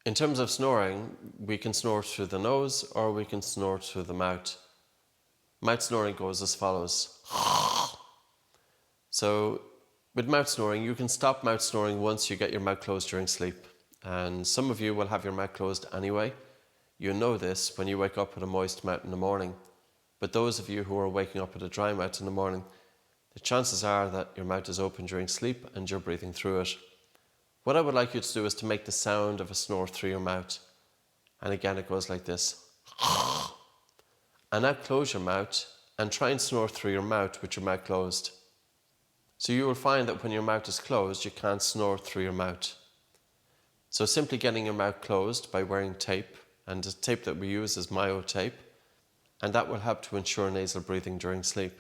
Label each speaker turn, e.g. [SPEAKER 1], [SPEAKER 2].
[SPEAKER 1] In terms of snoring, we can snore through the nose or we can snore through the mouth. Mouth snoring goes as follows. So with mouth snoring, you can stop mouth snoring once you get your mouth closed during sleep. And some of you will have your mouth closed anyway. You know this when you wake up with a moist mouth in the morning. But those of you who are waking up with a dry mouth in the morning, the chances are that your mouth is open during sleep and you're breathing through it. What I would like you to do is to make the sound of a snore through your mouth. And again, it goes like this. And now close your mouth and try and snore through your mouth with your mouth closed. So you will find that when your mouth is closed, you can't snore through your mouth. So simply getting your mouth closed by wearing tape, and the tape that we use is MyoTape, and that will help to ensure nasal breathing during sleep.